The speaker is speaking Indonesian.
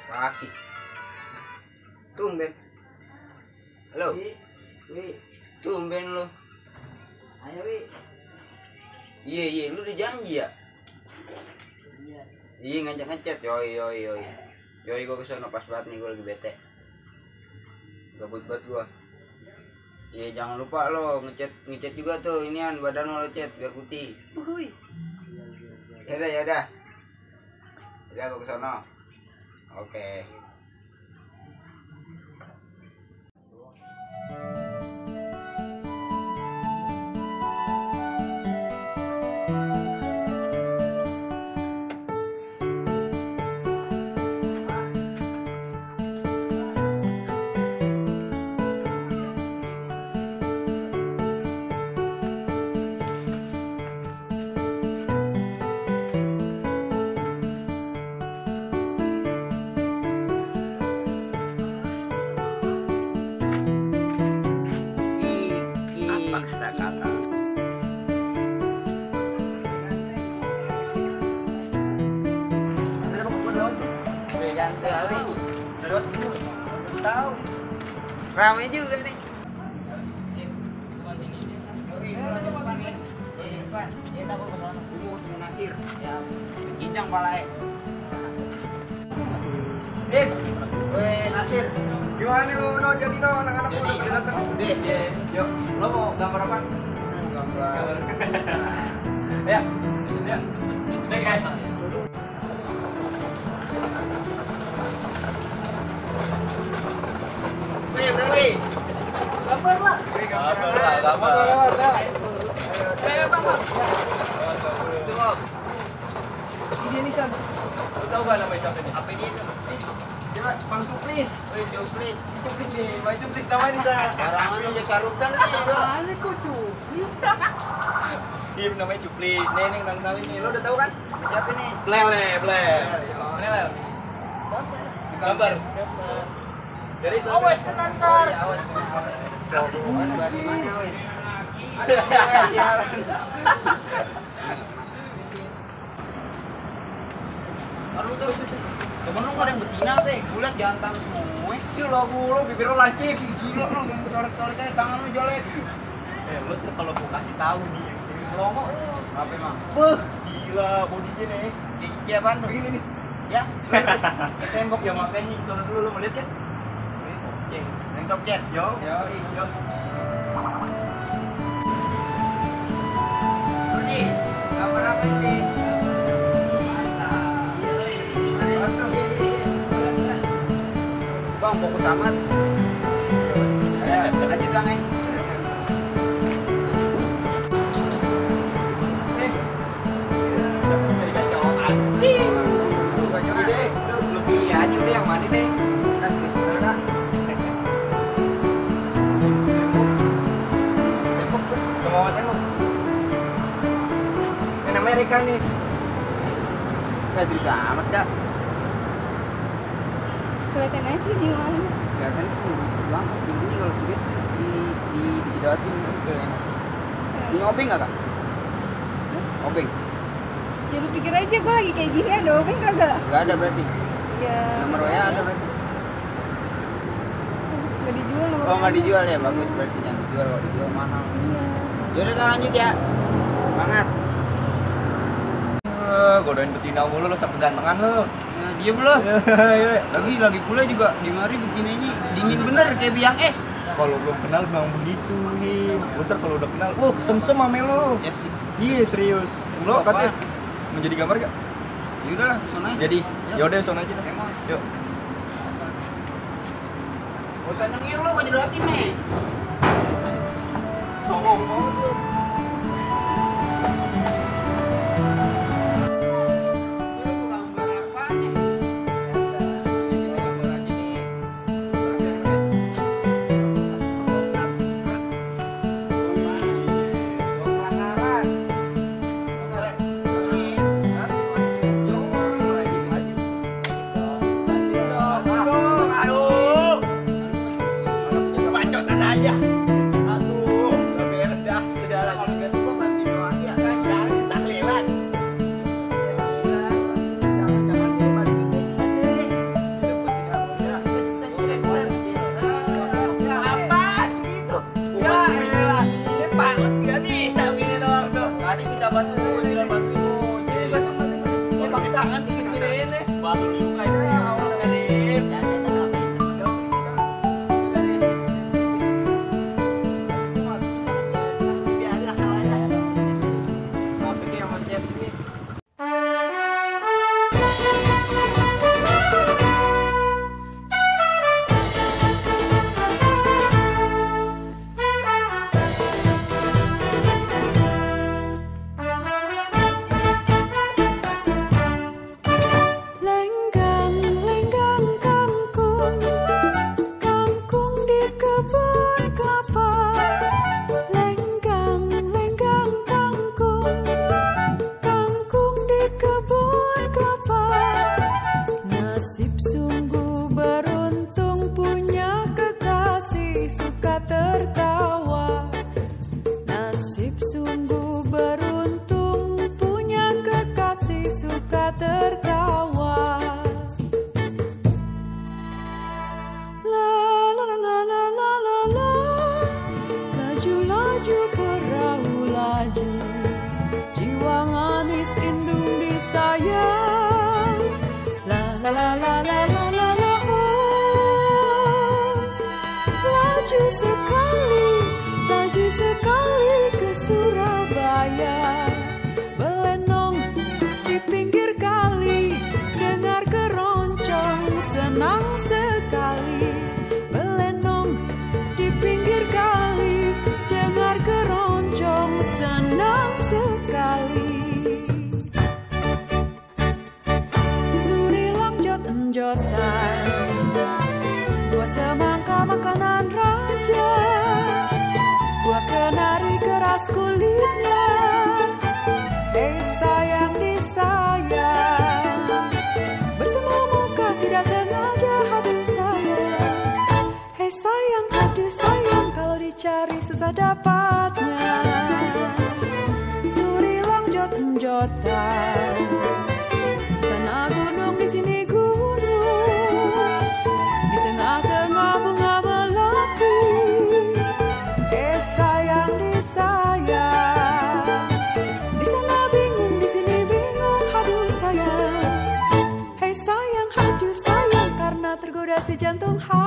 Kaki. Tumben. Halo. Wi. Tumben lu. Ayo Wi. Iya, lu udah janji ya? Iya. Iya, ngajak ngechat. Yoi. Yoi, gua kesana pas banget nih, gua lagi bete. Gabut banget gua. Iya, jangan lupa lo ngechat juga tuh inian badan lo chat biar putih. Uhuy. Yaudah. Udah gua kesana. Oke. Kata-kata ramai juga nih. Nasir. Kijang palae. Nasir. Gimana nih lu jadi anak-anak Jadi, udah datang. udah. Yuk, lo mau gambar apa? Gambar. Ya. Nih guys. Wih. Gambar lah. Gambar. Ayo Bang. Itu Om. Ini nih San. Lo tahu gak nama siapa nih? Apa dia itu? Coba Bang Cuplis. Wih, Cuplis. Cuplis nih, Bang Cuplis namanya nih San. Barangan lu udah sarukan nih. Mana kok tuh? Iya namanya Cuplis. Nih nang ini. Lo udah tahu kan? Siapa nih? Blele. Ini Lel. Gambar. Dari sana. Awas tenan ntar. Awas. Awas bagi mana weh? Lalu terus temen lu gak ada yang betina be, bulat jantan semua. Cil lo bibir lo lancip. Gila lu, yang colek-colek aja tangan lu jelek. Lo tuh kalau mau kasih tahu nih, melongo lo. Apa emang? Beuh, gila bodinya nih. Cici apaan tuh? Begini nih. Ya, terus ke tembok Ya nih. makanya sono dulu lo mau lihat kan? Ceng. Lengkap jet. Yo. Lu nih, gambar apa ini? Bang, fokus amat. Ayo, lanjut bang eh. Lebih aja udah yang mana deh. Kas ke saudara. Tembok tuh. Mau tengok. Ini Amerika nih. Gak serius amat kak. Kelihatan aja gimana. Kelihatannya sih serius banget. Intinya kalau serius tuh dijedotin gitu enak. Punya obeng gak kak? Obeng? Ya lu pikir aja gue lagi kayak gini ada obeng kagak? Gak ada berarti. Iya. Nomor WA ada berarti. Gak dijual nomor. Oh nggak dijual ya, bagus berarti jangan dijual, kalau dijual mahal. Iya. Yaudah kak lanjut ya. Semangat. Godain betina mulu lo sak kegantengan lo. Nah, diem lo. Lagi pula juga di mari betinanya dingin bener kayak biang es. Kalau belum kenal memang begitu nih. Bentar kalau udah kenal, kesem-sem ame lo. Ya sih. Iya serius. Lo Apa? katanya mau jadi gambar gak? Yaudah lah, kesana aja. Jadi, Yuk. yaudah sono aja. Emang. Yuk. Gak usah nyengir lo, gak jedotin nih. Songong. Lu tuh gambar apaan nih? Ini gambar aja nih. Pelanggaran. Bacotan aja. Aduh, udah beres dah. Sudah pakai tangan gini-giniin nih. Baru lu kayaknya awal Karim. Laju sekali ke Surabaya, belenong di pinggir kali, dengar keroncong senang sekali. Belenong di pinggir kali, dengar keroncong senang sekali. Surilang jot-jotan, buah semangka makanan raja, buah kenari keras kulitnya. Sayang disayang, bertemu muka tidak sengaja, aduh sayang. Sayang, aduh sayang, kalau dicari susah dapatnya. Surilang jot-jotan, sana gunung di sini gunung, di tengah-tengah bunga melati. Sayang disayang, di sana bingung, di sini bingung, aduh sayang. Sayang, aduh sayang, karena tergoda si jantung hati.